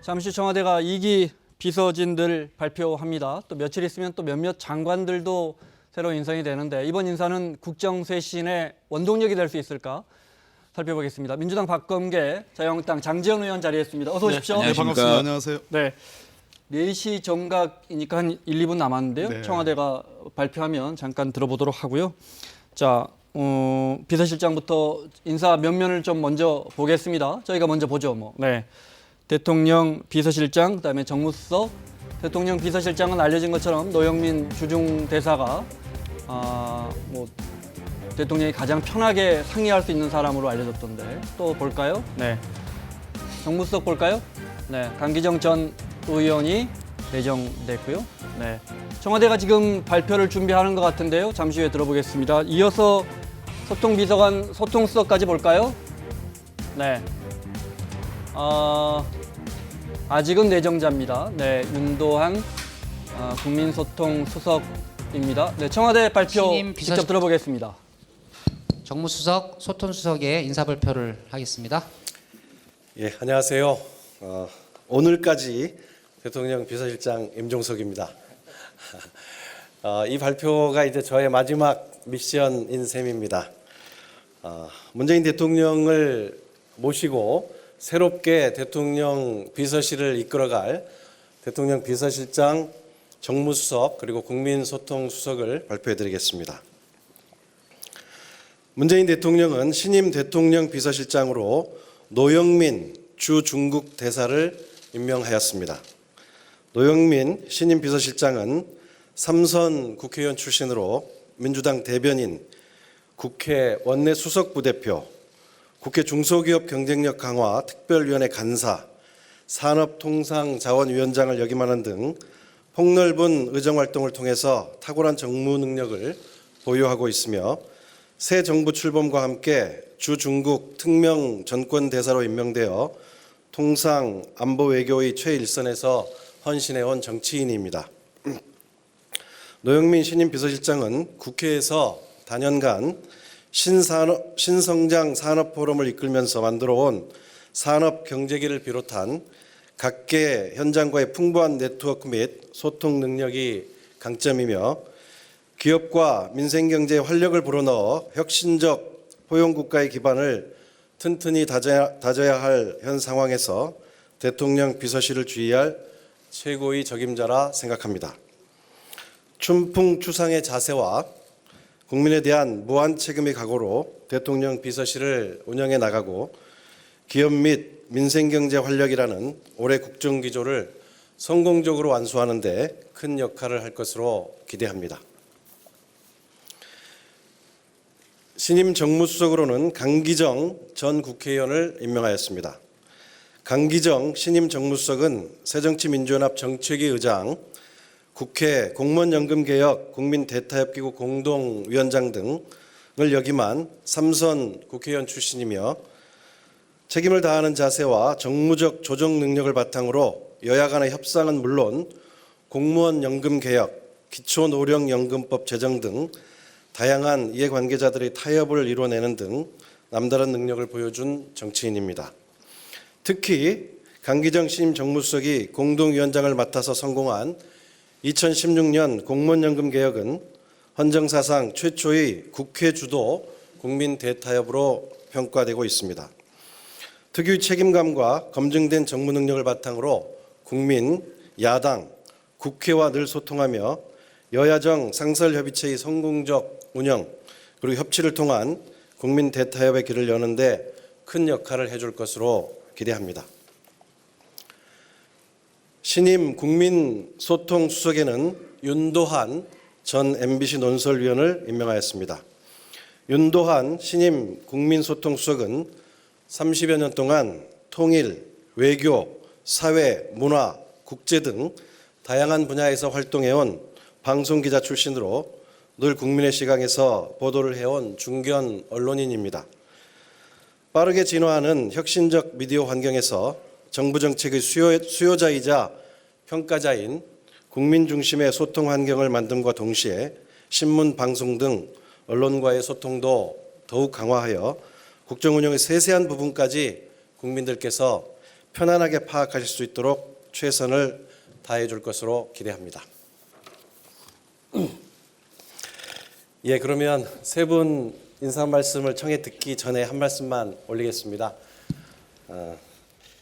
잠시 청와대가 2기 비서진들 발표합니다. 또 며칠 있으면 또 몇몇 장관들도 새로 인선이 되는데 이번 인사는 국정쇄신의 원동력이 될 수 있을까 살펴보겠습니다. 민주당 박범계, 자유한국당 장제원 의원 자리했습니다. 어서 오십시오. 네, 반갑습니다. 안녕하세요. 네. 4시 정각이니까 한 1, 2분 남았는데요. 네. 청와대가 발표하면 잠깐 들어보도록 하고요. 자, 비서실장부터 인사 면면을 좀 먼저 보겠습니다. 저희가 먼저 보죠. 네. 대통령 비서실장, 그다음에 정무수석. 대통령 비서실장은 알려진 것처럼 노영민 주중대사가 대통령이 가장 편하게 상의할 수 있는 사람으로 알려졌던데 또 볼까요? 네. 정무수석 볼까요? 네. 강기정 전 의원이 내정됐고요. 네. 청와대가 지금 발표를 준비하는 것 같은데요. 잠시 후에 들어보겠습니다. 이어서 소통비서관, 소통수석까지 볼까요? 네. 아직은 내정자입니다. 네, 윤도한 국민소통수석입니다. 네, 청와대 발표 직접 들어보겠습니다. 정무수석, 소통수석의 인사발표를 하겠습니다. 예, 안녕하세요. 오늘까지 대통령 비서실장 임종석입니다. 이 발표가 이제 저의 마지막 미션인 셈입니다. 문재인 대통령을 모시고 새롭게 대통령 비서실을 이끌어갈 대통령 비서실장, 정무수석 그리고 국민소통수석을 발표해드리겠습니다. 문재인 대통령은 신임 대통령 비서실장으로 노영민 주 중국 대사를 임명하였습니다. 노영민 신임 비서실장은 삼선 국회의원 출신으로 민주당 대변인, 국회 원내 수석부대표, 국회 중소기업 경쟁력 강화 특별위원회 간사, 산업통상자원위원장을 역임하는 등 폭넓은 의정활동을 통해서 탁월한 정무 능력을 보유하고 있으며 새 정부 출범과 함께 주 중국 특명 전권대사로 임명되어 통상 안보 외교의 최일선에서 헌신해온 정치인입니다. 노영민 신임 비서실장은 국회에서 단연간 신성장 산업포럼을 이끌면서 만들어온 산업경제기를 비롯한 각계 현장과의 풍부한 네트워크 및 소통 능력이 강점이며 기업과 민생경제에 활력을 불어넣어 혁신적 포용국가의 기반을 튼튼히 다져야 할 현 상황에서 대통령 비서실을 주의할 최고의 적임자라 생각합니다. 춘풍추상의 자세와 국민에 대한 무한 책임의 각오로 대통령 비서실을 운영해 나가고 기업 및 민생경제 활력이라는 올해 국정기조를 성공적으로 완수하는 데 큰 역할을 할 것으로 기대합니다. 신임 정무수석으로는 강기정 전 국회의원을 임명하였습니다. 강기정 신임 정무수석은 새정치민주연합 정책위 의장, 국회 공무원연금개혁 국민대타협기구 공동위원장 등을 역임한 삼선 국회의원 출신이며 책임을 다하는 자세와 정무적 조정 능력을 바탕으로 여야 간의 협상은 물론 공무원연금개혁, 기초노령연금법 제정 등 다양한 이해관계자들의 타협을 이뤄내는 등 남다른 능력을 보여준 정치인입니다. 특히 강기정 신임 정무수석이 공동위원장을 맡아서 성공한 2016년 공무원연금 개혁은 헌정사상 최초의 국회 주도 국민 대타협으로 평가되고 있습니다. 특유의 책임감과 검증된 정무 능력을 바탕으로 국민, 야당, 국회와 늘 소통하며 여야정 상설협의체의 성공적 운영 그리고 협치를 통한 국민 대타협의 길을 여는 데 큰 역할을 해줄 것으로 기대합니다. 신임 국민소통수석에는 윤도한 전 MBC 논설위원을 임명하였습니다. 윤도한 신임 국민소통수석은 30여 년 동안 통일, 외교, 사회, 문화, 국제 등 다양한 분야에서 활동해온 방송기자 출신으로 늘 국민의 시각에서 보도를 해온 중견 언론인입니다. 빠르게 진화하는 혁신적 미디어 환경에서 정부 정책의 수요자이자 평가자인 국민 중심의 소통 환경을 만듦과 동시에 신문, 방송 등 언론과의 소통도 더욱 강화하여 국정 운영의 세세한 부분까지 국민들께서 편안하게 파악하실 수 있도록 최선을 다해 줄 것으로 기대합니다. 예, 그러면 세 분 인사 말씀을 청해 듣기 전에 한 말씀만 올리겠습니다.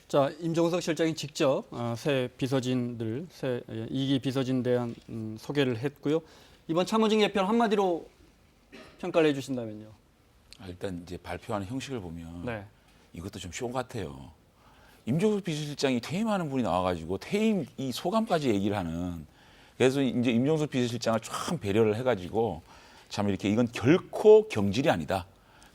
자, 임종석 실장이 직접 새 비서진들, 새 2기 비서진 대한 소개를 했고요. 이번 참모진 개편 한마디로 평가를 해주신다면요. 일단 이제 발표하는 형식을 보면 네. 이것도 좀 쇼 같아요. 임종석 비서실장이 퇴임하는 분이 나와가지고 퇴임 이 소감까지 얘기를 하는. 그래서 이제 임종석 비서실장을 참 배려를 해가지고 참 이렇게 이건 결코 경질이 아니다.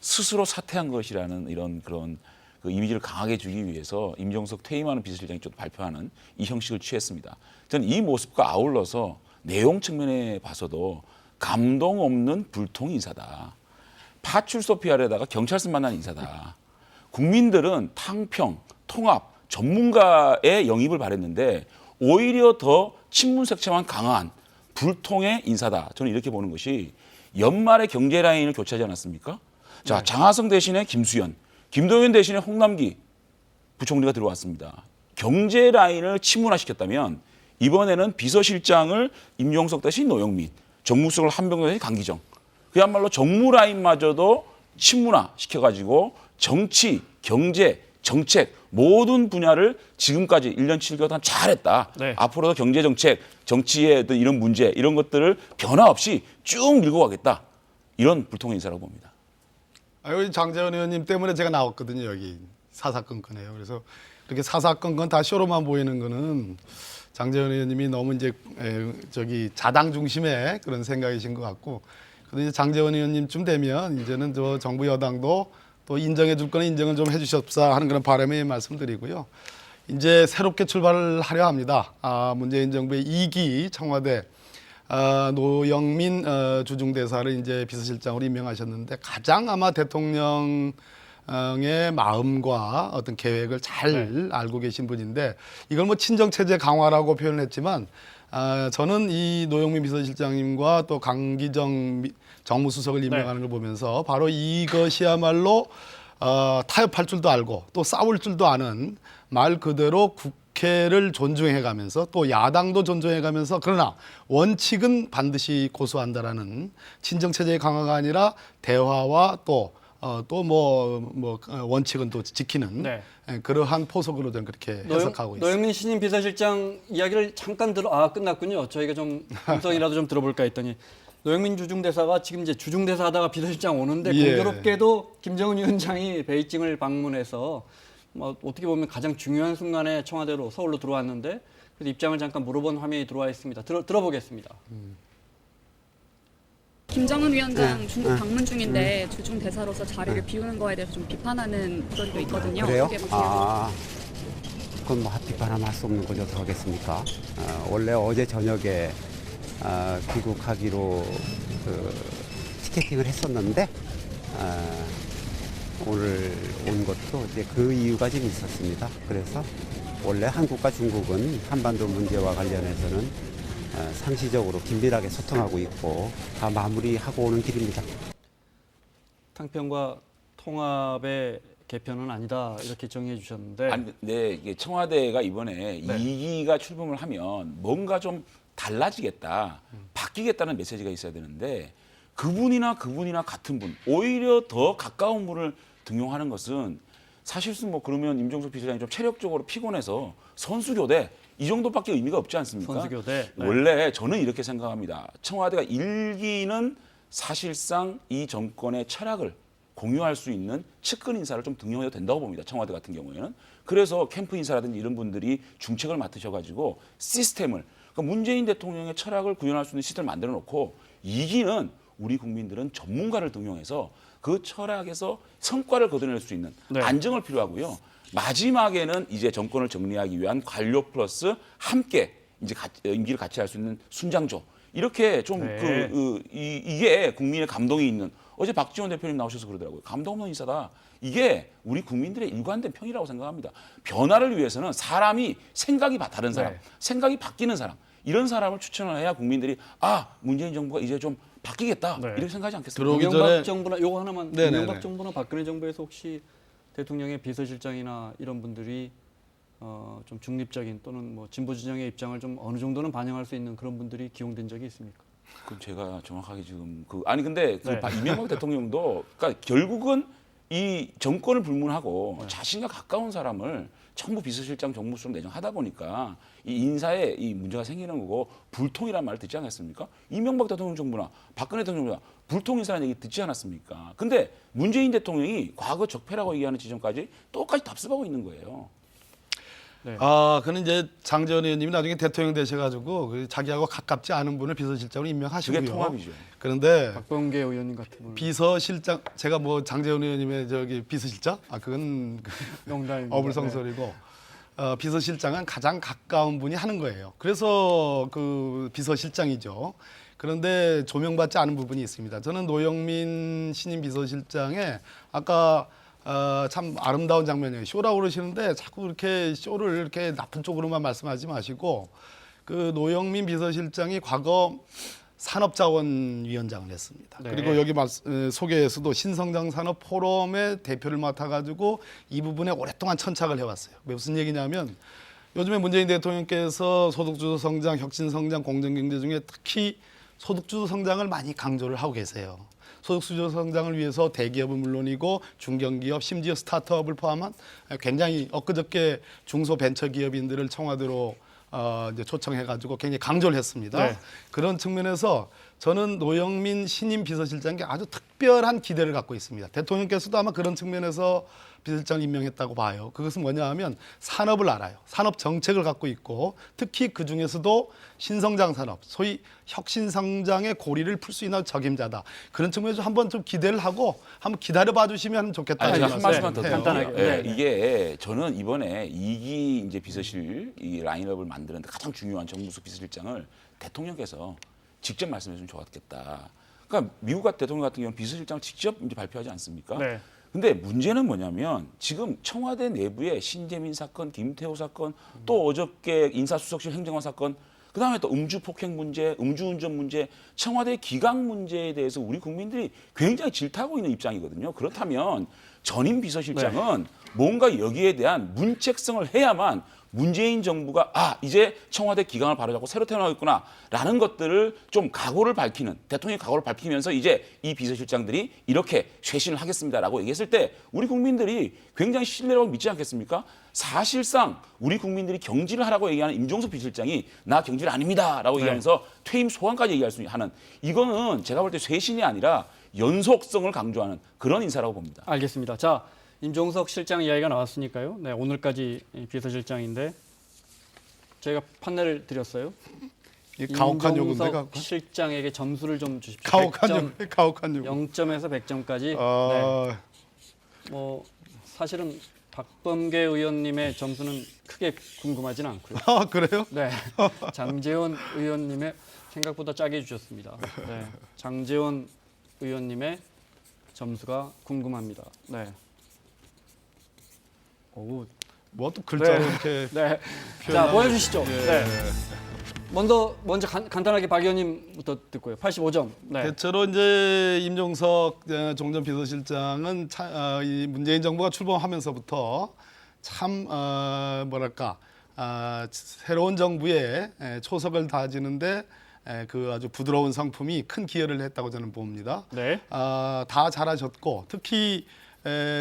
스스로 사퇴한 것이라는 이런 그런 그 이미지를 강하게 주기 위해서 임종석 퇴임하는 비서실장이 좀 발표하는 이 형식을 취했습니다. 저는 이 모습과 아울러서 내용 측면에 봐서도 감동 없는 불통 인사다. 파출소 PR에다가 경찰서 만난 인사다. 국민들은 탕평, 통합, 전문가의 영입을 바랬는데 오히려 더 친문색채만 강한 불통의 인사다. 저는 이렇게 보는 것이 연말에 경제 라인을 교체하지 않았습니까? 자, 장하성 대신에 김수현, 김동연 대신에 홍남기 부총리가 들어왔습니다. 경제 라인을 친문화시켰다면 이번에는 비서실장을 임종석 대신 노영민, 정무수석을 한병도 대신 강기정. 그야말로 정무 라인마저도 친문화 시켜가지고 정치, 경제, 정책 모든 분야를 지금까지 1년 7개월 동안 잘했다. 네. 앞으로도 경제 정책, 정치의 어떤 이런 문제 이런 것들을 변화 없이 쭉 밀고 가겠다. 이런 불통의 인사라고 봅니다. 여기 장재원 의원님 때문에 제가 나왔거든요. 여기 사사건건해요. 그래서 이렇게 사사건건 다 쇼로만 보이는 거는 장재원 의원님이 너무 이제 저기 자당 중심의 그런 생각이신 것 같고, 그런데 이제 장재원 의원님쯤 되면 이제는 저 정부 여당도 또 인정해 줄 거는 인정을 좀 해주십사 하는 그런 바람에 말씀드리고요. 이제 새롭게 출발을 하려 합니다. 문재인 정부의 2기 청와대 노영민 주중대사를 이제 비서실장으로 임명하셨는데 가장 아마 대통령의 마음과 어떤 계획을 잘 알고 계신 분인데, 이걸 뭐 친정체제 강화라고 표현을 했지만 저는 이 노영민 비서실장님과 또 강기정 정무수석을 임명하는 걸 보면서 바로 이것이야말로 타협할 줄도 알고 또 싸울 줄도 아는, 말 그대로 국회를 존중해가면서 또 야당도 존중해가면서 그러나 원칙은 반드시 고수한다라는 친정체제의 강화가 아니라 대화와 또 원칙은 또 지키는 네. 그러한 포석으로 저는 그렇게 해석하고 있습니다. 노영민 신임 비서실장 이야기를 잠깐 끝났군요. 저희가 좀 음성이라도 좀 들어볼까 했더니 노영민 주중대사가 지금 이제 주중대사 하다가 비서실장 오는데 예. 공교롭게도 김정은 위원장이 베이징을 방문해서 어떻게 보면 가장 중요한 순간에 청와대로 서울로 들어왔는데 그래서 입장을 잠깐 물어본 화면이 들어와 있습니다. 들어보겠습니다. 김정은 위원장 중국 방문 중인데 주중 대사로서 자리를 비우는 거에 대해서 좀 비판하는 목소리도 있거든요. 그래요? 어떻게 보세요? 그건 뭐 비판하면 할 수 없는 거죠. 어떻게 하겠습니까? 원래 어제 저녁에 귀국하기로 티켓팅을 했었는데 오늘 온 것도 이제 그 이유가 좀 있었습니다. 그래서 원래 한국과 중국은 한반도 문제와 관련해서는 상시적으로 긴밀하게 소통하고 있고 다 마무리하고 오는 길입니다. 탕평과 통합의 개편은 아니다 이렇게 정리해 주셨는데 아니, 네, 이게 청와대가 이번에 2기가 출범을 하면 뭔가 좀 달라지겠다, 바뀌겠다는 메시지가 있어야 되는데 그분이나 같은 분, 오히려 더 가까운 분을 등용하는 것은 사실은 뭐 그러면 임종석 비서장이 좀 체력적으로 피곤해서 선수교대 이 정도밖에 의미가 없지 않습니까? 선수교대. 네. 원래 저는 이렇게 생각합니다. 청와대가 1기는 사실상 이 정권의 철학을 공유할 수 있는 측근 인사를 좀 등용해도 된다고 봅니다. 청와대 같은 경우에는. 그래서 캠프 인사라든지 이런 분들이 중책을 맡으셔가지고 시스템을, 그러니까 문재인 대통령의 철학을 구현할 수 있는 시스템을 만들어 놓고 2기는 우리 국민들은 전문가를 등용해서 그 철학에서 성과를 거둬낼 수 있는 안정을 필요하고요. 마지막에는 이제 정권을 정리하기 위한 관료 플러스 함께 이제 임기를 같이 할 수 있는 순장조. 이렇게 좀 이게 국민의 감동이 있는, 어제 박지원 대표님 나오셔서 그러더라고요. 감동 없는 인사다. 이게 우리 국민들의 일관된 평이라고 생각합니다. 변화를 위해서는 사람이 생각이 다른 사람, 생각이 바뀌는 사람, 이런 사람을 추천을 해야 국민들이 문재인 정부가 이제 좀 바뀌겠다 이렇게 생각하지 않겠습니까? 이명박 정부나 요거 하나만, 네네네. 이명박 정부나 박근혜 정부에서 혹시 대통령의 비서실장이나 이런 분들이 좀 중립적인 또는 뭐 진보 진영의 입장을 좀 어느 정도는 반영할 수 있는 그런 분들이 기용된 적이 있습니까? 그럼 제가 정확하게 지금 아니 근데 네. 이명박 대통령도 그러니까 결국은 이 정권을 불문하고 자신과 가까운 사람을 정부 비서실장 정무수석 내정하다 보니까 이 인사에 이 문제가 생기는 거고 불통이란 말을 듣지 않았습니까? 이명박 대통령 정부나 박근혜 대통령 정부나 불통 인사라는 얘기 듣지 않았습니까? 근데 문재인 대통령이 과거 적폐라고 얘기하는 지점까지 똑같이 답습하고 있는 거예요. 그는 이제 장재원 의원님이 나중에 대통령 되셔가지고 그 자기하고 가깝지 않은 분을 비서실장으로 임명하시고요. 그게 통합이죠. 그런데 박범계 의원님 같은 분 비서실장 제가 뭐 장재원 의원님의 저기 비서실장 그건 농담입니다. 어불성설이고 비서실장은 가장 가까운 분이 하는 거예요. 그래서 그 비서실장이죠. 그런데 조명받지 않은 부분이 있습니다. 저는 노영민 신임 비서실장의 아까 참 아름다운 장면이에요. 쇼라고 그러시는데 자꾸 이렇게 쇼를 이렇게 나쁜 쪽으로만 말씀하지 마시고 그 노영민 비서실장이 과거 산업자원위원장을 했습니다. 네. 그리고 여기 소개에서도 신성장 산업 포럼의 대표를 맡아가지고 이 부분에 오랫동안 천착을 해왔어요. 무슨 얘기냐면 요즘에 문재인 대통령께서 소득주도 성장, 혁신 성장, 공정경제 중에 특히 소득주도 성장을 많이 강조를 하고 계세요. 소득주도 성장을 위해서 대기업은 물론이고 중견기업, 심지어 스타트업을 포함한 굉장히 엊그저께 중소벤처기업인들을 청와대로 이제 초청해가지고 굉장히 강조를 했습니다. 네. 그런 측면에서 저는 노영민 신임 비서실장에게 아주 특별한 기대를 갖고 있습니다. 대통령께서도 아마 그런 측면에서 비서실장을 임명했다고 봐요. 그것은 뭐냐 하면 산업을 알아요. 산업 정책을 갖고 있고 특히 그중에서도 신성장 산업, 소위 혁신성장의 고리를 풀 수 있는 적임자다. 그런 측면에서 한번 좀 기대를 하고 한번 기다려봐 주시면 좋겠다. 제가 한 말씀만 더 드릴게요. 간단하게. 네. 이게 저는 이번에 2기 이제 비서실 이 라인업을 만드는데 가장 중요한 정무수석 비서실장을 대통령께서 직접 말씀해 주면 좋았겠다. 그러니까 미국 대통령 같은 경우는 비서실장을 직접 이제 발표하지 않습니까? 네. 근데 문제는 뭐냐면 지금 청와대 내부에 신재민 사건, 김태호 사건, 또 어저께 인사수석실 행정관 사건, 그다음에 또 음주 폭행 문제, 음주운전 문제, 청와대 기강 문제에 대해서 우리 국민들이 굉장히 질타하고 있는 입장이거든요. 그렇다면 전임 비서실장은 뭔가 여기에 대한 문책성을 해야만 문재인 정부가 이제 청와대 기강을 바로잡고 새로 태어나겠구나라는 것들을 좀 각오를 밝히는 대통령의 각오를 밝히면서 이제 이 비서실장들이 이렇게 쇄신을 하겠습니다라고 얘기했을 때 우리 국민들이 굉장히 신뢰라고 믿지 않겠습니까? 사실상 우리 국민들이 경질을 하라고 얘기하는 임종석 비서실장이 나 경질 아닙니다라고 얘기하면서 퇴임 소환까지 얘기할 수 하는 이거는 제가 볼 때 쇄신이 아니라 연속성을 강조하는 그런 인사라고 봅니다. 알겠습니다. 자, 임종석 실장 이야기가 나왔으니까요. 네, 오늘까지 비서실장인데 제가 판례를 드렸어요. 이 가혹한 요구인데 임종석 실장에게 점수를 좀 주십시오. 가혹한 100점, 요구, 가혹한 요구. 0점에서 100점까지. 네. 뭐 사실은 박범계 의원님의 점수는 크게 궁금하진 않고요. 그래요? 네, 장제원 의원님의 생각보다 짜게 주셨습니다. 네, 장제원 의원님의 점수가 궁금합니다. 네. 오, 뭐 또 글자로 네. 이렇게 네. 자, 보여주시죠. 네. 먼저 간단하게 박 의원님부터 듣고요. 85점. 네. 대체로 이제 임종석 종전 비서실장은 이 문재인 정부가 출범하면서부터 참 뭐랄까 새로운 정부의 초석을 다지는데 그 아주 부드러운 성품이 큰 기여를 했다고 저는 봅니다. 네. 다 잘하셨고 특히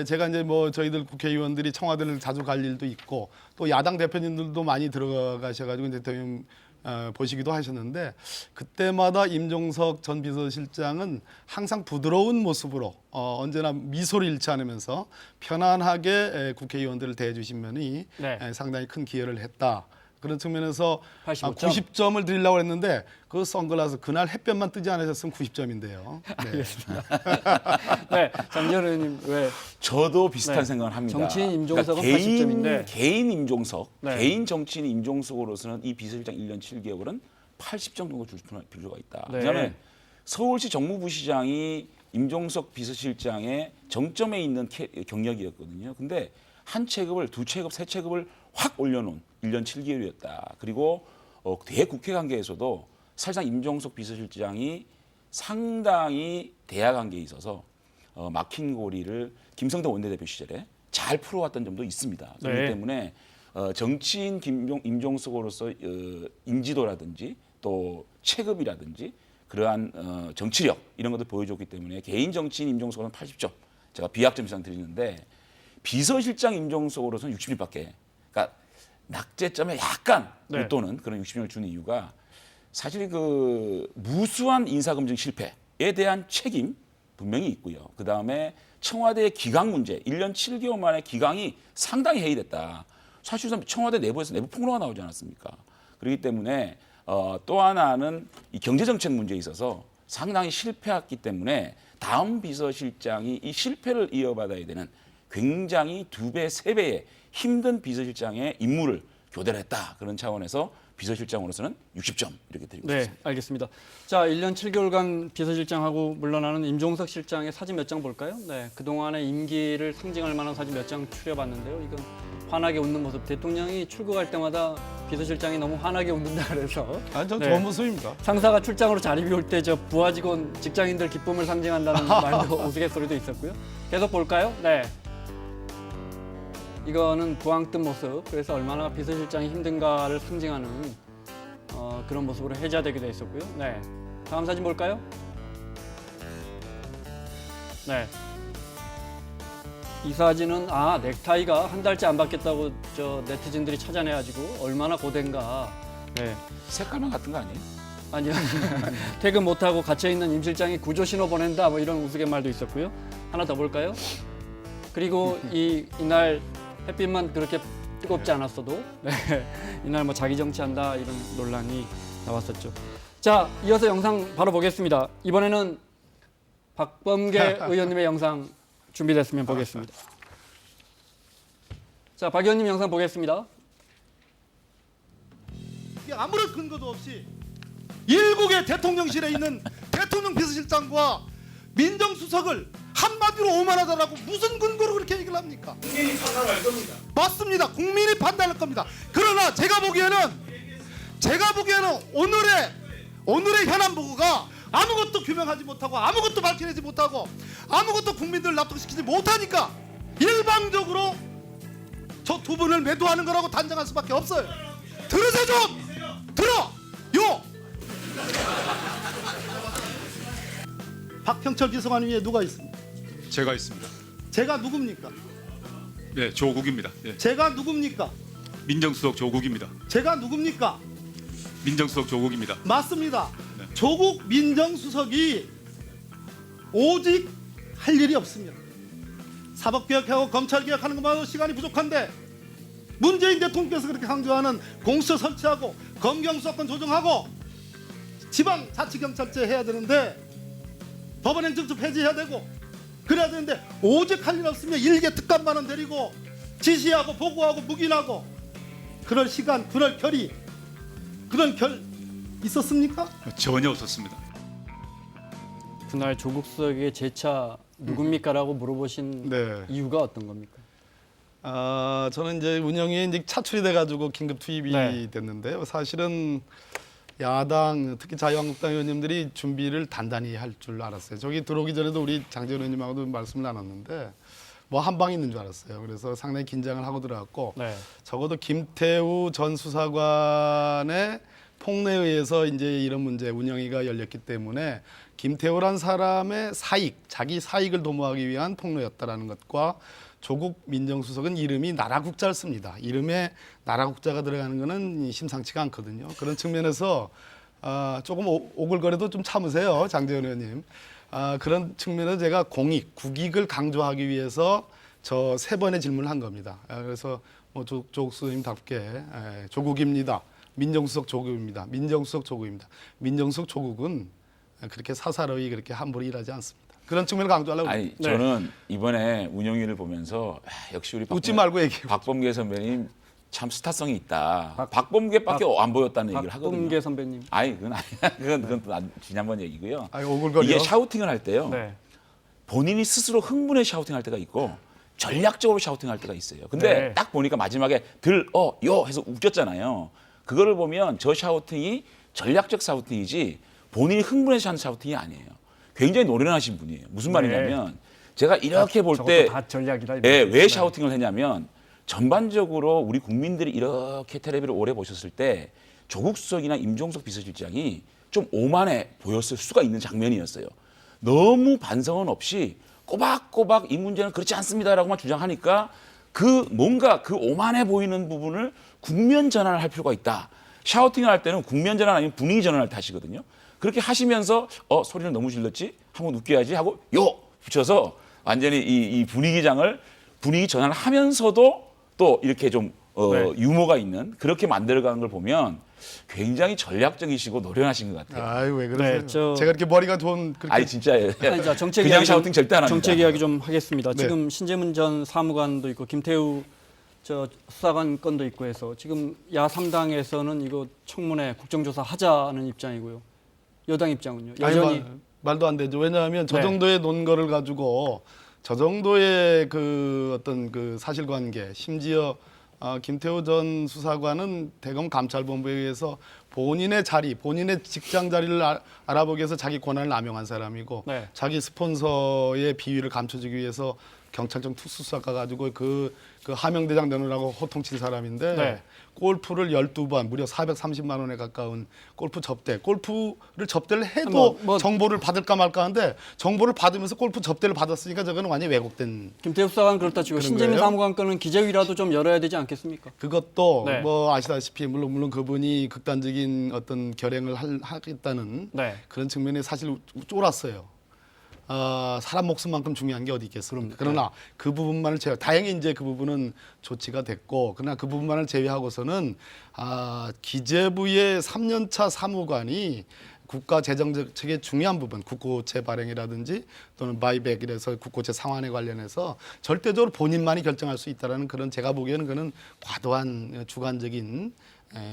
제가 이제 뭐 저희들 국회의원들이 청와대를 자주 갈 일도 있고 또 야당 대표님들도 많이 들어가셔가지고 이제 대통령 보시기도 하셨는데 그때마다 임종석 전 비서실장은 항상 부드러운 모습으로 언제나 미소를 잃지 않으면서 편안하게 국회의원들을 대해주신 면이 네. 상당히 큰 기여를 했다. 그런 측면에서 85점. 90점을 드리려고 했는데 그 선글라스 그날 햇볕만 뜨지 않으셨으면 90점인데요. 네. 네, 장제원 의원님 왜? 저도 비슷한 네. 생각을 합니다. 정치인 임종석은 그러니까 80점인데 개인 임종석, 네. 개인 정치인 임종석으로서는 이 비서실장 1년 7개월은 80점 정도 줄 필요가 있다. 네. 왜냐하면 서울시 정무부시장이 임종석 비서실장의 정점에 있는 경력이었거든요. 근데 한 체급을, 두 체급, 세 체급을 확 올려놓은 1년 7개월이었다. 그리고 대국회 관계에서도 사실상 임종석 비서실장이 상당히 대화 관계에 있어서 막힌 고리를 김성태 원내대표 시절에 잘 풀어왔던 점도 있습니다. 그렇기 네. 때문에 정치인 임종석으로서 인지도라든지 또 체급이라든지 그러한 정치력 이런 것들 보여줬기 때문에 개인 정치인 임종석으로는 80점, 제가 비약점 이상 드리는데 비서실장 임종석으로서는 60점밖에, 그러니까 낙제점에 약간 네. 웃도는 그런 60점을 주는 이유가 사실 그 무수한 인사검증 실패에 대한 책임 분명히 있고요. 그 다음에 청와대의 기강 문제, 1년 7개월 만에 기강이 상당히 해이됐다. 사실상 청와대 내부에서 내부 폭로가 나오지 않았습니까? 그렇기 때문에 또 하나는 이 경제정책 문제에 있어서 상당히 실패했기 때문에 다음 비서실장이 이 실패를 이어받아야 되는 굉장히 2배, 3배의 힘든 비서실장의 임무를 교대를 했다. 그런 차원에서 비서실장으로서는 60점 이렇게 드리고 네, 싶습니다. 알겠습니다. 자, 1년 7개월간 비서실장하고 물러나는 임종석 실장의 사진 몇 장 볼까요? 네, 그동안의 임기를 상징할 만한 사진 몇 장 추려봤는데요. 이건 환하게 웃는 모습. 대통령이 출국할 때마다 비서실장이 너무 환하게 웃는다 그래서 전 네. 좋은 모습입니다. 상사가 출장으로 자리 비울 때 저 부하 직원 직장인들 기쁨을 상징한다는 말도 우스갯소리도 있었고요. 계속 볼까요? 네. 이거는 부항 뜬 모습. 그래서 얼마나 비서실장이 힘든가를 상징하는 그런 모습으로 해제되기도 했었고요. 네. 다음 사진 볼까요? 네. 이 사진은 넥타이가 한 달째 안 바뀌었다고 저 네티즌들이 찾아내가지고 얼마나 고된가. 네. 색깔만 같은 거 아니에요? 아니요. 퇴근 못하고 갇혀있는 임 실장이 구조 신호 보낸다 뭐 이런 우스갯말도 있었고요. 하나 더 볼까요? 그리고 이날 햇빛만 그렇게 뜨겁지 않았어도 네, 이날 뭐 자기 정치한다 이런 논란이 나왔었죠. 자, 이어서 영상 바로 보겠습니다. 이번에는 박범계 의원님의 영상 준비됐으면 보겠습니다. 자, 박 의원님 영상 보겠습니다. 아무런 근거도 없이 일국의 대통령실에 있는 대통령 비서실장과 민정수석을 한마디로 오만하다라고 무슨 근거로 그렇게 얘기를 합니까? 국민이 판단할 겁니다. 맞습니다. 국민이 판단할 겁니다. 그러나 제가 보기에는 오늘의 현안 보고가 아무것도 규명하지 못하고 아무것도 밝혀내지 못하고 아무것도 국민들을 납득시키지 못하니까 일방적으로 저 두 분을 매도하는 거라고 단정할 수밖에 없어요. 들으세요 좀! 들어요! 박형철 비서관 위에 누가 있습니까? 제가 있습니다. 제가 누굽니까? 네, 조국입니다. 예. 제가 누굽니까? 민정수석 조국입니다. 제가 누굽니까? 민정수석 조국입니다. 맞습니다. 네. 조국 민정수석이 오직 할 일이 없습니다. 사법개혁하고 검찰개혁하는 것만으로 시간이 부족한데 문재인 대통령께서 그렇게 강조하는 공수처 설치하고 검경수사권 조정하고 지방자치경찰제 해야 되는데 법원행정처 폐지해야 되고 그래야 되는데 오직 할 일 없으면 일개 특감만원 데리고 지시하고 보고하고 묵인하고 그럴 시간, 그럴 결의, 그런 결 있었습니까? 전혀 없었습니다. 그날 조국 수석의 재차 누굽니까라고 물어보신 네. 이유가 어떤 겁니까? 저는 이제 운영위에 이제 차출이 돼가지고 긴급 투입이 네. 됐는데요. 사실은 야당, 특히 자유한국당 의원님들이 준비를 단단히 할 줄 알았어요. 저기 들어오기 전에도 우리 장재원 의원님하고도 말씀을 나눴는데 뭐 한 방이 있는 줄 알았어요. 그래서 상당히 긴장을 하고 들어갔고 네. 적어도 김태우 전 수사관의 폭로에 의해서 이제 이런 문제 운영위가 열렸기 때문에 김태우란 사람의 사익, 자기 사익을 도모하기 위한 폭로였다라는 것과 조국 민정수석은 이름이 나라국자를 씁니다. 이름에 나라국자가 들어가는 것은 심상치가 않거든요. 그런 측면에서 조금 오글거려도 좀 참으세요, 장재원 의원님. 그런 측면에서 제가 공익, 국익을 강조하기 위해서 저 3번의 질문을 한 겁니다. 그래서 뭐 조국 수석님답게 조국입니다. 민정수석 조국입니다. 민정수석 조국입니다. 민정수석 조국은 그렇게 사사로이 그렇게 함부로 일하지 않습니다. 그런 측면을 강조하려고. 아니 저는 이번에 운영위를 보면서 역시 우리 웃지 말고 얘기해. 박범계 선배님 참 스타성이 있다. 박범계밖에 안 보였다는 얘기를 하거든요. 박범계 선배님. 아니 그건 아니야. 그건 또 지난번 얘기고요. 아니, 오글거려. 이게 샤우팅을 할 때요. 네. 본인이 스스로 흥분해 샤우팅할 때가 있고 전략적으로 샤우팅할 때가 있어요. 근데 네. 딱 보니까 마지막에 요 해서 웃겼잖아요. 그거를 보면 저 샤우팅이 전략적 샤우팅이지 본인이 흥분해서 하는 샤우팅이 아니에요. 굉장히 노련하신 분이에요. 무슨 말이냐면 제가 이렇게 볼 때 다 전략이다. 왜 샤우팅을 했냐면 전반적으로 우리 국민들이 이렇게 텔레비를 오래 보셨을 때 조국 수석이나 임종석 비서실장이 좀 오만해 보였을 수가 있는 장면이었어요. 너무 반성은 없이 꼬박꼬박 이 문제는 그렇지 않습니다라고만 주장하니까 뭔가 그 오만해 보이는 부분을 국면 전환을 할 필요가 있다. 샤우팅을 할 때는 국면 전환 아니면 분위기 전환을 때 하시거든요. 그렇게 하시면서 소리를 너무 질렀지? 한번 웃겨야지 하고 요! 붙여서 완전히 이 분위기 전환을 하면서도 또 이렇게 좀 유머가 있는 그렇게 만들어가는 걸 보면 굉장히 전략적이시고 노련하신 것 같아요. 아유 왜 그러세요? 네, 제가 이렇게 머리가 좋은 그렇게 아니 진짜예요. 아니, 자, 정책 그냥 이야기 샤우팅 절대 안 합니다. 정책 이야기 좀 하겠습니다. 네. 지금 신재문 전 사무관도 있고 김태우 수사관 건도 있고 해서 지금 야 3당에서는 이거 청문회 국정조사 하자는 입장이고요. 여당 입장은요. 여전히 말도 안 되죠. 왜냐하면 저 네. 정도의 논거를 가지고 저 정도의 그 어떤 그 사실관계, 심지어 김태우 전 수사관은 대검 감찰본부에 의해서 본인의 자리, 본인의 직장 자리를 알아보기 위해서 자기 권한을 남용한 사람이고 네. 자기 스폰서의 비위를 감춰주기 위해서 경찰청 특수수사가 가지고 그 하명대장 내놓으라고 호통친 사람인데 네. 골프를 12번 무려 430만 원에 가까운 골프를 접대를 해도 뭐 정보를 받을까 말까 하는데 정보를 받으면서 골프 접대를 받았으니까 저거는 완전히 왜곡된 김태우 수사관 그렇다 치고 그런 신재민 거예요? 사무관 건은 기재위라도 좀 열어야 되지 않겠습니까? 그것도 네. 뭐 아시다시피 물론 그분이 극단적인 어떤 결행을 하겠다는 네. 그런 측면이 사실 쫄았어요. 사람 목숨만큼 중요한 게 어디 있겠습니까? 그러나 그 부분만을 다행히 이제 그 부분은 조치가 됐고, 그러나 그 부분만을 제외하고서는 기재부의 3년차 사무관이 국가 재정 정책의 중요한 부분, 국고채 발행이라든지 또는 바이백 이래서 국고채 상환에 관련해서 절대적으로 본인만이 결정할 수 있다라는 그런 제가 보기에는 그는 과도한 주관적인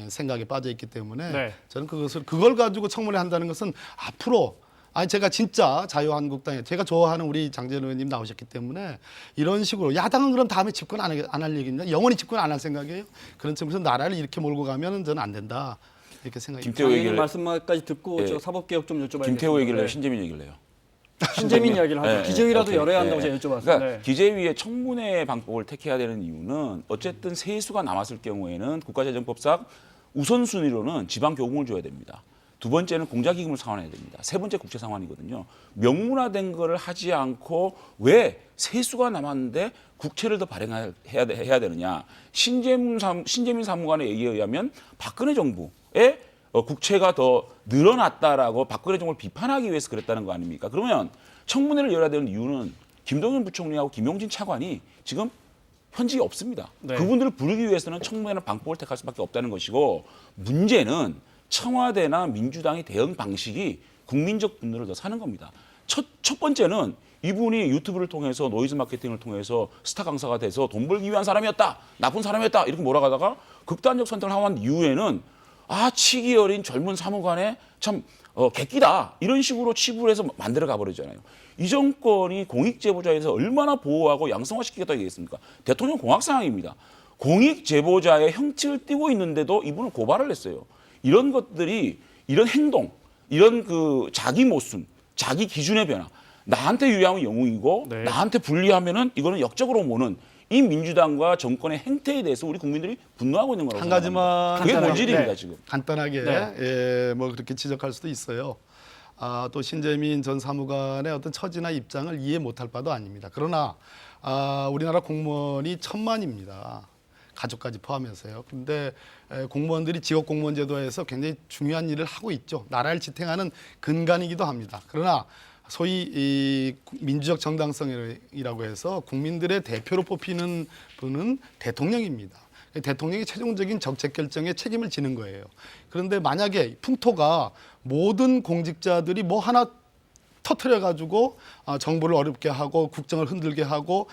생각에 빠져 있기 때문에 네. 저는 그걸 가지고 청문회 한다는 것은 앞으로 제가 진짜 자유한국당에 제가 좋아하는 우리 장재현 의원님 나오셨기 때문에 이런 식으로 야당은 그럼 다음에 집권 안 할 얘기입니다. 영원히 집권 안 할 생각이에요. 그런 측면에서 나라를 이렇게 몰고 가면은 저는 안 된다 이렇게 생각합니다. 김태우 장애인 얘기를 말씀까지 듣고 예. 저 사법개혁 좀 여쭤봐야겠습니다. 김태우 얘기를 해요. 네. 신재민 얘기를 해요. 신재민 이야기를 하죠. 네, 기재위라도 오케이. 열어야 한다고 네. 제가 여쭤봤어요. 그러니까 네. 기재위의 청문회 방법을 택해야 되는 이유는 어쨌든 세수가 남았을 경우에는 국가재정법상 우선순위로는 지방교육을 줘야 됩니다. 두 번째는 공자기금을 상환해야 됩니다. 세 번째 국채 상환이거든요. 명문화된 거를 하지 않고 왜 세수가 남았는데 국채를 더 발행해야 되느냐. 신재민 사무관의 얘기에 의하면 박근혜 정부의 국채가 더 늘어났다라고 박근혜 정부를 비판하기 위해서 그랬다는 거 아닙니까? 그러면 청문회를 열어야 되는 이유는 김동연 부총리하고 김용진 차관이 지금 현직이 없습니다. 네. 그분들을 부르기 위해서는 청문회는 방법을 택할 수밖에 없다는 것이고 문제는 청와대나 민주당의 대응 방식이 국민적 분노를 더 사는 겁니다. 첫 번째는 이분이 유튜브를 통해서 노이즈 마케팅을 통해서 스타 강사가 돼서 돈 벌기 위한 사람이었다. 나쁜 사람이었다. 이렇게 몰아가다가 극단적 선택을 한 이후에는 치기 어린 젊은 사무관에 참 객기다. 이런 식으로 치부를 해서 만들어 가버리잖아요. 이 정권이 공익제보자에서 얼마나 보호하고 양성화시키겠다고 얘기했습니까? 대통령 공학 상황입니다. 공익제보자의 형체를 띠고 있는데도 이분은 고발을 했어요. 이런 것들이 이런 행동, 이런 그 자기 모순, 자기 기준의 변화, 나한테 유리하면 영웅이고 네. 나한테 불리하면은 이거는 역적으로 모는 이 민주당과 정권의 행태에 대해서 우리 국민들이 분노하고 있는 거라고 한 가지만 생각합니다. 그게 간단하게, 본질입니다 네. 지금. 간단하게 네. 뭐 그렇게 지적할 수도 있어요. 또 신재민 전 사무관의 어떤 처지나 입장을 이해 못할 바도 아닙니다. 그러나 우리나라 공무원이 1000만입니다. 가족까지 포함해서요. 근데 공무원들이 지역 공무원 제도에서 굉장히 중요한 일을 하고 있죠. 나라를 지탱하는 근간이기도 합니다. 그러나 소위 이 민주적 정당성이라고 해서 국민들의 대표로 뽑히는 분은 대통령입니다. 대통령이 최종적인 정책 결정에 책임을 지는 거예요. 그런데 만약에 풍토가 모든 공직자들이 뭐 하나 터트려 가지고 정부를 어렵게 하고 국정을 흔들게 하고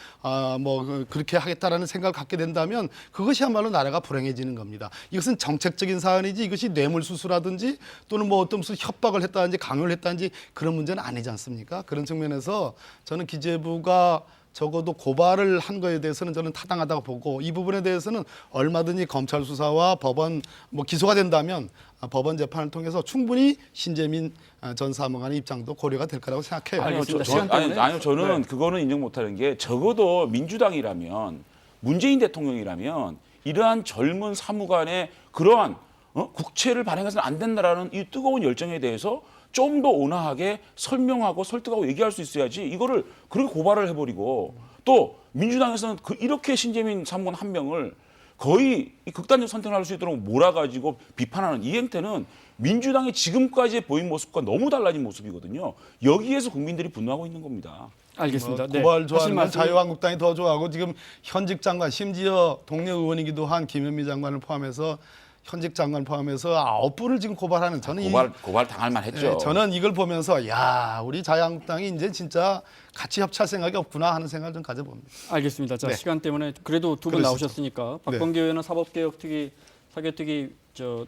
그렇게 하겠다라는 생각을 갖게 된다면 그것이야말로 나라가 불행해지는 겁니다. 이것은 정책적인 사안이지 이것이 뇌물수수라든지 또는 뭐 어떤 무슨 협박을 했다든지 강요를 했다든지 그런 문제는 아니지 않습니까? 그런 측면에서 저는 기재부가 적어도 고발을 한 거에 대해서는 저는 타당하다고 보고 이 부분에 대해서는 얼마든지 검찰 수사와 법원 기소가 된다면 법원 재판을 통해서 충분히 신재민 전 사무관의 입장도 고려가 될 거라고 생각해요. 알겠습니다. 시간 때문에. 저는 그거는 인정 못하는 게 적어도 민주당이라면 문재인 대통령이라면 이러한 젊은 사무관의 그러한 국채를 발행해서는 안 된다라는 이 뜨거운 열정에 대해서 좀 더 온화하게 설명하고 설득하고 얘기할 수 있어야지 이거를 그렇게 고발을 해버리고 또 민주당에서는 이렇게 신재민 사무관 한 명을 거의 극단적 선택을 할 수 있도록 몰아가지고 비판하는 이 행태는 민주당의 지금까지의 보인 모습과 너무 달라진 모습이거든요. 여기에서 국민들이 분노하고 있는 겁니다. 알겠습니다. 고발 하실 좋아하는 말씀- 자유한국당이 더 좋아하고 지금 현직 장관 심지어 동료 의원이기도 한 김현미 장관을 포함해서 현직 장관 포함해서 9분을 지금 고발하는 저는 고발 당할 만했죠. 네, 저는 이걸 보면서 야 우리 자유한국당이 이제 진짜 같이 협치할 생각이 없구나 하는 생각을 좀 가져봅니다. 알겠습니다. 자, 네. 시간 때문에 그래도 두 분 그러시죠. 나오셨으니까 박범계 의원은 사법개혁특위 사개특위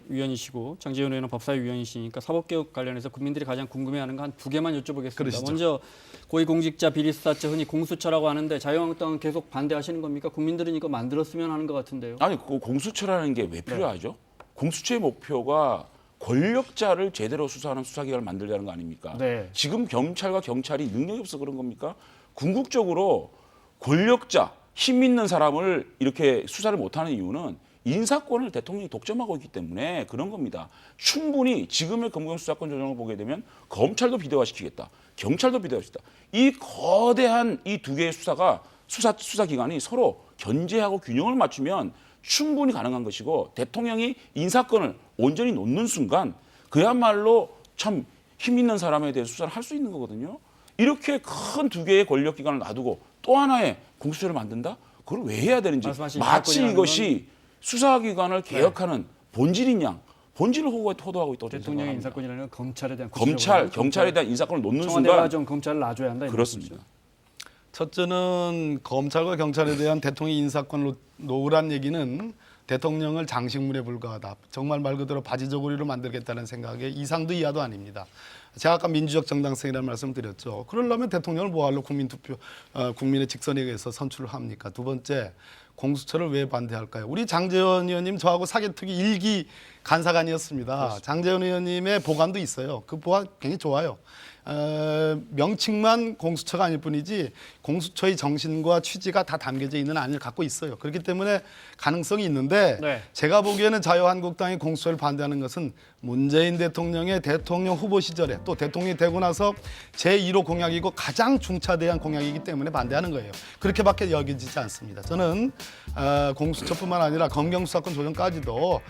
위원이시고 장제원 의원은 법사위 위원이시니까 사법개혁 관련해서 국민들이 가장 궁금해하는 거 한 두 개만 여쭤보겠습니다. 그러시죠. 먼저 고위공직자 비리수사처 흔히 공수처라고 하는데 자유한국당은 계속 반대하시는 겁니까? 국민들은 이거 만들었으면 하는 것 같은데요. 아니 그 공수처라는 게 왜 필요하죠? 공수처의 목표가 권력자를 제대로 수사하는 수사기관을 만들자는 거 아닙니까? 네. 지금 경찰과 경찰이 능력이 없어 그런 겁니까? 궁극적으로 권력자, 힘 있는 사람을 이렇게 수사를 못하는 이유는 인사권을 대통령이 독점하고 있기 때문에 그런 겁니다. 충분히 지금의 검경수사권 조정을 보게 되면 검찰도 비대화시키겠다. 경찰도 비대화시키겠다. 이 거대한 이 두 개의 수사기관이 서로 견제하고 균형을 맞추면 충분히 가능한 것이고 대통령이 인사권을 온전히 놓는 순간 그야말로 참 힘 있는 사람에 대해서 수사를 할 수 있는 거거든요. 이렇게 큰 두 개의 권력기관을 놔두고 또 하나의 공수처를 만든다? 그걸 왜 해야 되는지 말씀하신 마치 인사권이라는 이것이 수사기관을 개혁하는 본질인 양 본질을 호도하고 있다고 대통령의 생각합니다. 인사권이라는 건 검찰에 대한 경찰에 대한 인사권을 놓는 청와대가 순간 좀 검찰을 놔줘야 한다. 이런 그렇습니다. 말씀이죠. 첫째는 검찰과 경찰에 대한 대통령 인사권을 놓으란 얘기는 대통령을 장식물에 불과하다. 정말 말 그대로 바지저고리로 만들겠다는 생각에 이상도 이하도 아닙니다. 제가 아까 민주적 정당성이라는 말씀 드렸죠. 그러려면 대통령을 뭐하러 국민의 직선에 의해서 선출을 합니까? 두 번째, 공수처를 왜 반대할까요? 우리 장제원 의원님 저하고 사개특위 1기 간사관이었습니다. 그렇습니다. 장제원 의원님의 보관도 있어요. 그 보관 굉장히 좋아요. 명칭만 공수처가 아닐 뿐이지 공수처의 정신과 취지가 다 담겨져 있는 안을 갖고 있어요. 그렇기 때문에 가능성이 있는데 네. 제가 보기에는 자유한국당이 공수처를 반대하는 것은 문재인 대통령의 대통령 후보 시절에 또 대통령이 되고 나서 제1호 공약이고 가장 중차대한 공약이기 때문에 반대하는 거예요. 그렇게밖에 여겨지지 않습니다. 저는 공수처뿐만 아니라 검경수사권 조정까지도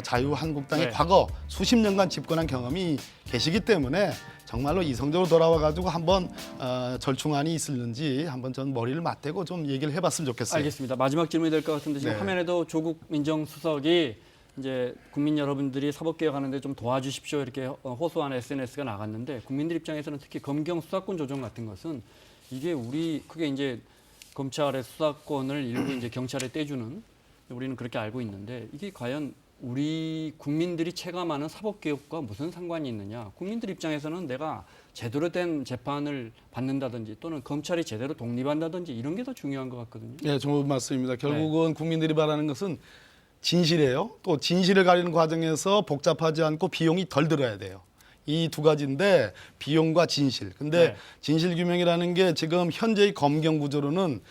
자유한국당의 네. 과거 수십 년간 집권한 경험이 계시기 때문에 정말로 이성적으로 돌아와가지고 한번 절충안이 있을는지 한번 전 머리를 맞대고 좀 얘기를 해봤으면 좋겠어요. 알겠습니다. 마지막 질문이 될 것 같은데 지금 네. 화면에도 조국 민정수석이 이제 국민 여러분들이 사법개혁하는데 좀 도와주십시오 이렇게 호소하는 SNS가 나갔는데 국민들 입장에서는 특히 검경 수사권 조정 같은 것은 이게 크게 이제 검찰의 수사권을 일부 이제 경찰에 떼주는 우리는 그렇게 알고 있는데 이게 과연 우리 국민들이 체감하는 사법개혁과 무슨 상관이 있느냐. 국민들 입장에서는 내가 제대로 된 재판을 받는다든지 또는 검찰이 제대로 독립한다든지 이런 게 더 중요한 것 같거든요. 네, 좋은 말씀입니다. 결국은 국민들이 바라는 것은 진실이에요. 또 진실을 가리는 과정에서 복잡하지 않고 비용이 덜 들어야 돼요. 이 두 가지인데 비용과 진실. 근데 네. 진실 규명이라는 게 지금 현재의 검경 구조로는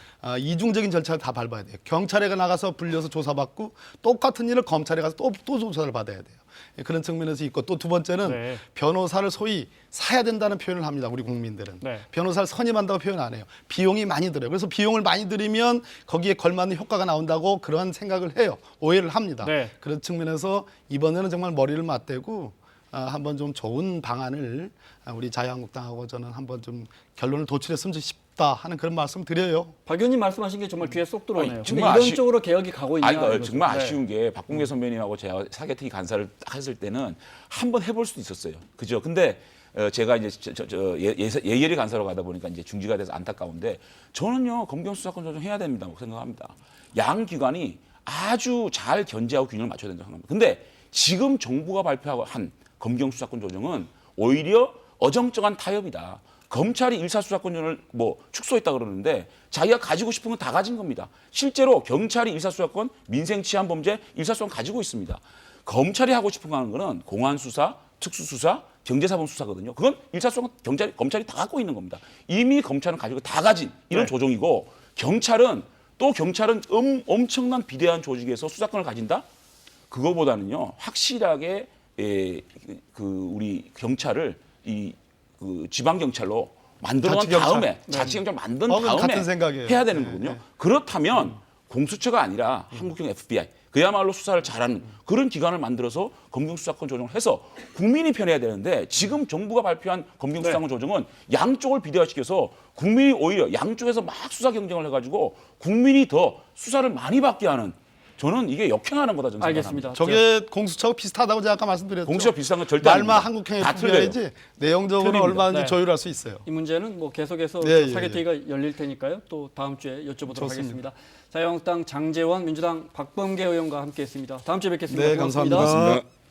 이중적인 절차를 다 밟아야 돼요. 경찰에 나가서 불려서 조사받고 똑같은 일을 검찰에 가서 또 조사를 받아야 돼요. 그런 측면에서 있고 또 두 번째는 네. 변호사를 소위 사야 된다는 표현을 합니다. 우리 국민들은. 네. 변호사를 선임한다고 표현 안 해요. 비용이 많이 들어요. 그래서 비용을 많이 들이면 거기에 걸맞는 효과가 나온다고 그러한 생각을 해요. 오해를 합니다. 네. 그런 측면에서 이번에는 정말 머리를 맞대고 한번 좀 좋은 방안을 우리 자유한국당하고 저는 한번 좀 결론을 도출했으면 싶다 하는 그런 말씀 드려요. 박 의원님 말씀하신 게 정말 귀에 쏙 들어오네요. 아니, 근데 정말 이런 쪽으로 개혁이 가고 있냐. 이거죠. 정말 네. 아쉬운 게 박봉계 선배님하고 제가 사개특위 간사를 했을 때는 한번 해볼 수도 있었어요. 그죠? 근데 제가 이제 예결위 간사로 가다 보니까 이제 중지가 돼서 안타까운데 저는요 검경 수사권 조정해야 된다고 생각합니다. 양 기관이 아주 잘 견제하고 균형을 맞춰야 된다고 생각합니다. 근데 지금 정부가 발표하고 한 검경 수사권 조정은 오히려 어정쩡한 타협이다. 검찰이 일사수사권을 축소했다 그러는데 자기가 가지고 싶은 건 다 가진 겁니다. 실제로 경찰이 일사수사권, 민생치안범죄 일사수사권 가지고 있습니다. 검찰이 하고 싶은 거 하는 거는 공안수사, 특수수사, 경제사범수사거든요. 그건 일사수사권 검찰이 다 갖고 있는 겁니다. 이미 검찰은 가지고 다 가진 이런 네. 조정이고 경찰은 또 경찰은 엄청난 비대한 조직에서 수사권을 가진다? 그거보다는요, 확실하게 우리 경찰을 그 지방 경찰로 만들어 놓은 자치경찰. 다음에 자치경찰 만든 그건 다음에 같은 생각이에요. 해야 되는 거군요. 그렇다면 공수처가 아니라 한국형 FBI 그야말로 수사를 잘하는 그런 기관을 만들어서 검경 수사권 조정을 해서 국민이 편해야 되는데 지금 정부가 발표한 검경 수사권 조정은 양쪽을 비대화시켜서 국민이 오히려 양쪽에서 막 수사 경쟁을 해가지고 국민이 더 수사를 많이 받게 하는 저는 이게 역행하는 거다 저는 알겠습니다. 저게 공수처하고 비슷하다고 제가 아까 말씀드렸죠. 공수처 비슷한 건 절대 말만 아닙니다. 한국형 다 틀려요. FBI지 내용적으로 틀립니다. 얼마든지 네. 조율할 수 있어요. 이 문제는 뭐 계속해서 네, 예, 사개특위가 열릴 테니까요. 또 다음 주에 여쭤보도록 좋습니다. 하겠습니다. 자유한국당 장제원, 민주당 박범계 의원과 함께했습니다. 다음 주에 뵙겠습니다. 네, 고맙습니다. 감사합니다.